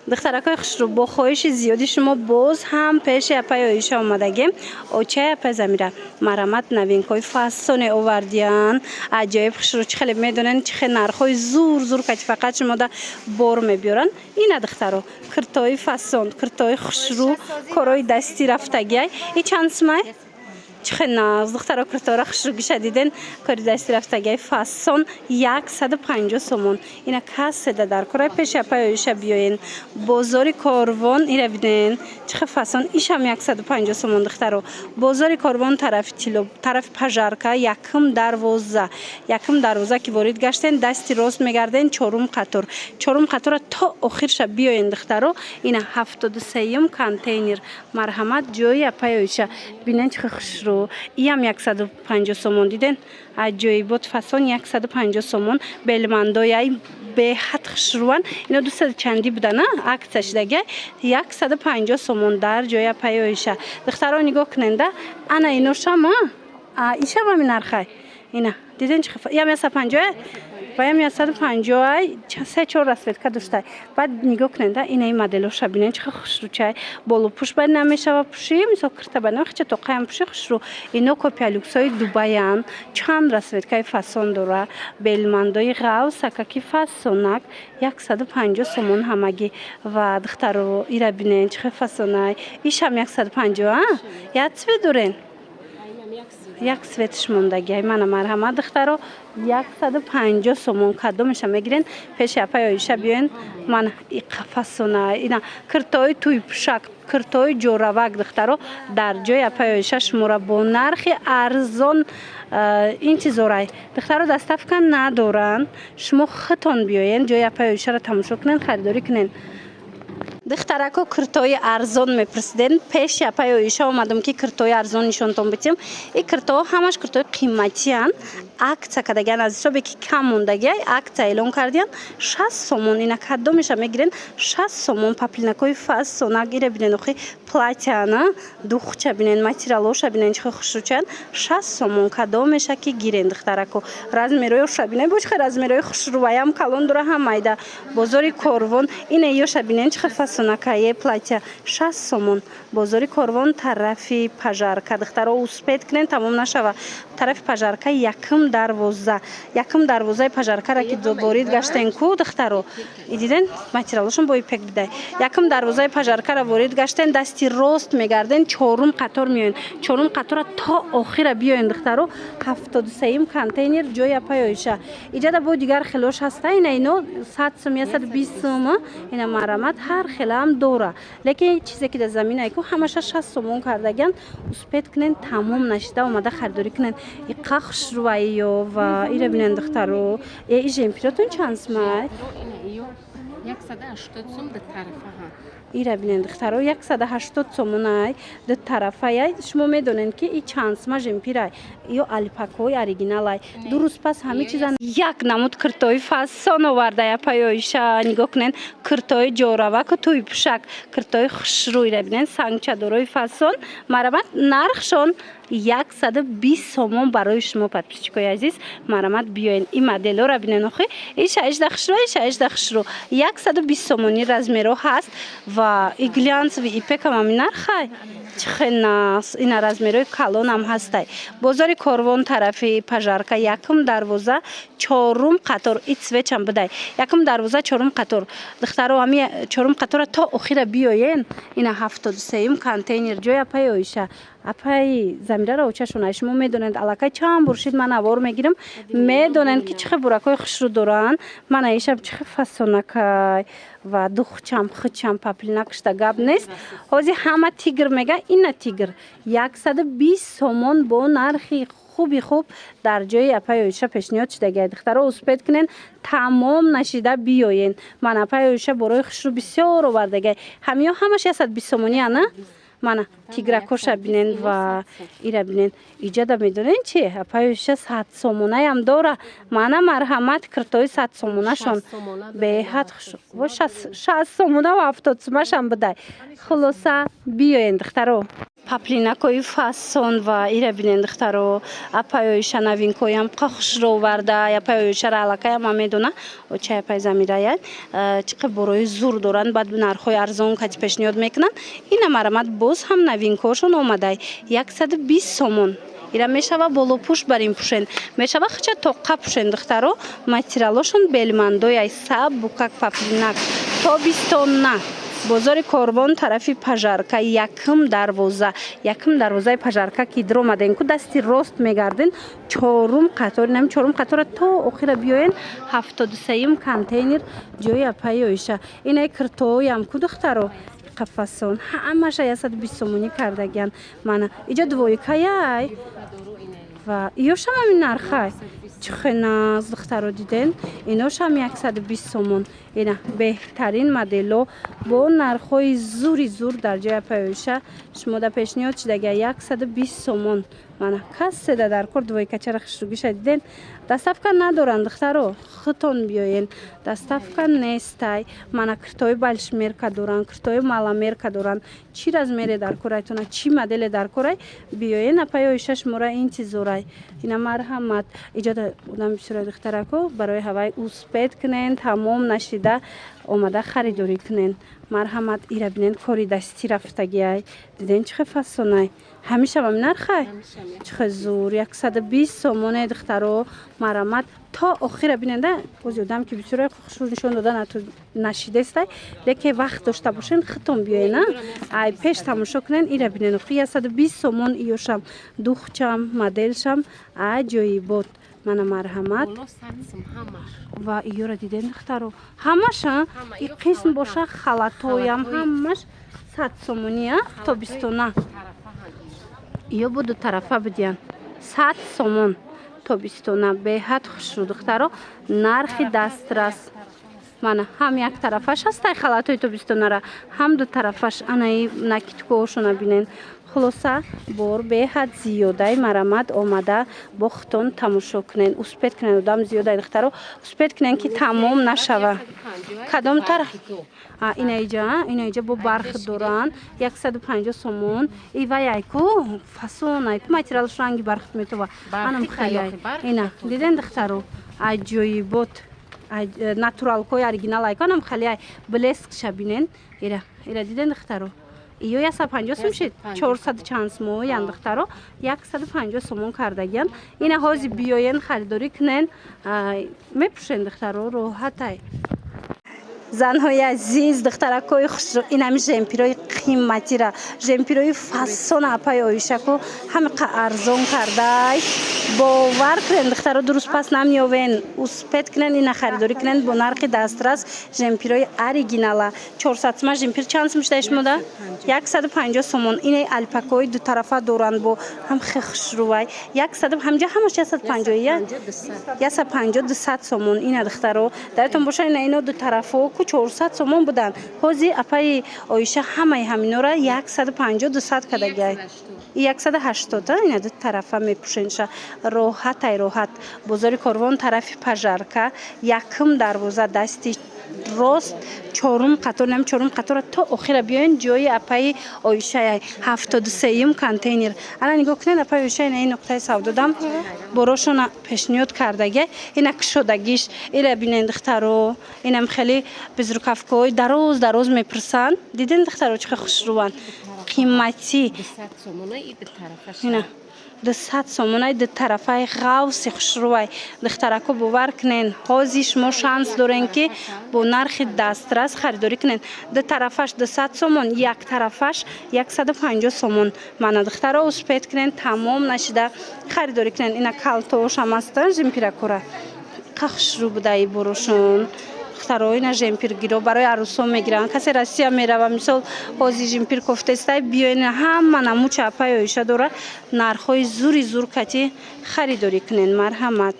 دخترکای خوش رو با خواهش زیادی شما باز هم پیش اپای آیشه آمدگیم. اوچه اپای زمیره مرمت نوینکای فاسون آوردیان عجایب خوش رو چخیلی میدونن چخی نرخای زور که فقط شما دا بار میبیارن. این دخترو کرتای فاسون کرتای خوش رو کارای دستی رفتگی ای چند سمه چه ناز دخترها کرتارا خوشروگی شدیدن کاری دستی رفتگی فاسون 150 سومون اینا کسی در کارای پیش اپای آیشه بیاین بازار کاروان ایره بیدن چه فاسون ایش هم 150 سومون دخترها بازار کاروان طرف پژارکا یکم دروازه که وارد گشتن دستی راست میگردن چهارم قطار تا آخر شب بیاین دخترها اینا 73م کانتینر مرحمت جای اپای آیشه بینن چه خوش رو یم 150 سومون دیدن عجایبات فاسون 150 سومون بلمندای به حد خشروان اینا دوست چندی بودن عکسش دیگه 150 سومون در جای پای آیشه دخترها نگاه کننده انا اینو شما ایشه با من نرخای اینا دیدن چه یم 150 و یم 150 سه چهار رسوت که داشته بعد نگاه کننده این مدل شبینه چه خوش رو چای بالو پوش باید نمیشه و پوشی مثلا کرده بنام چه تو قایم پوشی خوش رو اینا کپی لوکسای دوبایان چند رسوت که فاسون داره بلمندای غوث که فاسونک 150 سومون همگی و دخترو ایرا بینن چه فاسونای ایش هم 150 یاد بدورن یک سویتش موندگی من مرحمت دخترو 150 سومون کدومش میگیرین پیش اپای آیشه بیاین من فاسونا اینا کرتای توی پشک کرتای جوراوک دخترو در جای اپای آیشه شموره با نرخ ارزان این چیزورای دخترو دستافکن ندارن شما خطون بیاین جای اپای آیشه را تماشا کنین خریداری کنین دخترکو کرتای ارزان میپرسیدن پیش اپای آیشه اومدم که کرتای ارزان نشونتون بدیم این کرتا همش کرتای قیمتی ان عکس کدگن از شب که کم موندگی عکس اعلام کردین 60 سومون اینا کدومش میگیرن 60 سومون پاپلینکای فاسون گیره بینن خو پلاتیانا دوخچه بینن ماتریالوش بینن چه خوشوچن 60 سومون کدومش کی گیرن دخترکو رازمیروی شبینه باش خیر رازمیروی خوش رویم کالون دره هم مایدا بازاری کاروان این یو شبینن چه سوناکای پلاتیا 60 سومون بازاری کاروان طرفی پژارکا دخترها اوسپید کنن تمام نشوه طرف پژارکا یکم دروازه پژارکا را که دوبارید گشتن کو دخترها دیدن ماتریالشون با ایپک بده یکم دروازه پژارکا را وارد گشتن دستی راست میگردن چهارم قطار میان چهارم قطار تا آخر بیاین دخترها 73م کانتینر جای اپای آیشه ایجاد با دیگر خلاص هسته اینا 100 سوم 120 سوم اینا مرمت هر خلام دوره لیکن چیزی که در زمین ایکو همش 60 سومون کردگن اسپید کنن تمام نشده اومده خریداری کنن این قخش روی و ایره بینن دخترو ای جمپیراتون چند سمه 180 سوم در طرفه ایره بینن دخترو 180 سومونای در طرفه شما میدونین که این چند سمه جمپیرای یا الپاکوی اوریجینالای درست پس همه چیزا یک نمود کرتای فاسون آورده پای آیشه نگاه کنین کرتای جوراوک توی پشک کرتای خوشروی را بینن سانگچه دروی فاسون مرمت نرخشون 120 سومون برای شما پاتریچکای عزیز مرمت بیاین این مدل را بینن آخه ایش 18 خشرو 120 سومونی رزمیرو هست و ایگلانس و ایپک هم نرخای چه ناس این رزمیروی کالون هم هسته بازار کاروان طرفی پژارکا یکم دروازه چهارم قطار ایتسویچ هم بده یکم دروازه چهارم قطار دخترها همی چهارم قطار تا آخر بیاین اینا 73م کانتینر جای اپای آیشه اپای زمیره را اوچهشون شما میدونند علاقه چند برشید من اوار میگیرم میدونند که چه براکای خوش رو دارن من ایشم چه فاسونکای و دوخچم خچم پاپلینکش تا گاب نیست حاضی همه تیگر میگه این تیگر 120 سومون با نرخی خوب در جای اپای آیشه پیشنهاد شده دخترها اسپید کنین تمام نشیده بیاین من اپای آیشه برای خوش رو بسیار آوردگی همش 120 سومونی نه من تیگرکوش بینن و ایره بینن ایجاد میدونین چی اپای آیشه 100 سومونه هم داره من مرحمت کرتای 100 سومونه شون به حد و 60 سومونه و 70 سومش هم بده خلاصه بیاین دخترو паплинакои фасон ва ира бинен духтаро апаёиша навинкоям қахшро варда апаёишара алакаям амедона оча апай замирая чиқа борои зур доран баъд нархои арзон кати пешниҳод мекунанд ина марамат боз ҳам навинкошон омадай 120 сомон ира мешава болопӯш бар ин пӯшен мешава хача тоққа пӯшен духтаро материалошон белмандояй саб букак паплинак тобистона бозори корвон тарафи пажарка якм дарвозаи пажарка ки дромаден ку дасти рост мегарден чорум қатора то охира биёен 73 контейнер ҷои апаи оиша инаи киртооям ку духтаро қафасон ҳамаша 120 сомонӣ кардагиян мана иҷа двоикаяй ва иёшам ҳамин нархай чихеназ духтаро диден иношам 120 сомон ина беҳтарин модело бо нархои зури зур дар ҷои апаёиша шумо да пешниҳод шидагия 120 сомон мана касседа дар кор двойкачара хушругиша диден доставка надоранд духтаро хутон биёен доставка нестай мана киртои большмерка доранд киртои маламерка доранд чӣ размере дар корайтона чӣ моделе дар корай биёен апаёиша шумора интизорай ина марҳамат иҷода одам бисёра духтарако барои ҳавай успед кунен тамом нашида омада харидорӣ кунен марҳамат ира бинен кори дастӣ рафтагиай диден чихе фасонай ҳамишам ҳамин нархай чихе зур 120 сомоне духтаро марҳамат то охира биненда бози одам ки бисёра хушрӯ нишон дода нашидестай леке вақт дошта бошен хитон биёена ай пеш тамошо кунен ира бинен 120 сомон иёшам духчам моделшам ай ҷоибот мана марҳамат ва иёра диден духтаро ҳамаша и қисм боша халатоям ҳамаш 100 сомония тобистона ё бу ду тарафа бидиян 100 сомон тобистона беҳад хушрӯ духтаро нархи дастрас мана ҳам як тарафаш ҳастай халатои тобистонара ҳам ду тарафаш анаи накиткоошона бинен хулоса бор беҳад зиёдаи марамат омада бо хутон тамошо кунен успед кунен одам зиёдаи духтаро успед кунен ки тамом нашава кадом тараф ина иҷа бо барх доранд 150 сомон иваяйку фасонайку материалш ранги бархт метова анам хеле ина диден духтаро аҷоибот натуралкои оригиналайку анам хеле блескша бинен ира диден духтаро иё 150 сом шид 400 чанд сомон духтаро 150 сомон кардагиян ина ҳози биёен харидорӣ кунен мепӯшен духтаро роҳатай занҳои азиз духтаракои хушрӯ инами жемпирои қиматира жемпирои фасон апаи оишаку ҳамиқа арзон кардай бовар кунен духтаро дуруст пас намеёвен успед кунен ина харидорӣ кунен бо нархи дастрас жемпирои оригинала 400 сомон жемпир чанд сом шидаи шумода 150 сомон инаи алпакои ду тарафа доранд бо ҳамхе хушрӯвай 100 ҳамҷа ҳамаш 150 200 сомон ина духтаро даратон боша ина ду тарафо 400 сомон буданд ҳози апаи оиша ҳамаи ҳаминора 150-200 кадагиай 180 ина ду тарафа мепӯшенша роҳат бозори корвон тарафи пажарка якм дарвоза дасти рост чорум қатора то охира биёен ҷои апаи оишаяй 73 контейнер ана нигоҳ кунед апаи оиша ина ин нуқтаи савдодам борошона пешниҳод кардагия ина кушодагиш ира бинен духтаро инам хеле безрукавкои дароз мепирсанд диден духтаро чихе хушрӯванд қиматӣ 200 сомонаи ду тарафаи ғавси хушрӯвай духтарако бовар кунен ҳози шумо шанс дорен ки бо нархи дастрас харидорӣ кунен ду тарафаш 200 сомон як тарафаш 150 сомон мана духтаро успед кунен тамом нашида харидорӣ кунен ина калтоошам астан жемпиракора қахушрӯ будаи борошон духтаро ина жемпиргиро барои арӯсон мегиранд касе россия мерава мисол ҳози жемпир кофтестай биёен ҳама намуча апаи оиша дора нархҳои зури зур кати харидорӣ кунен марҳамат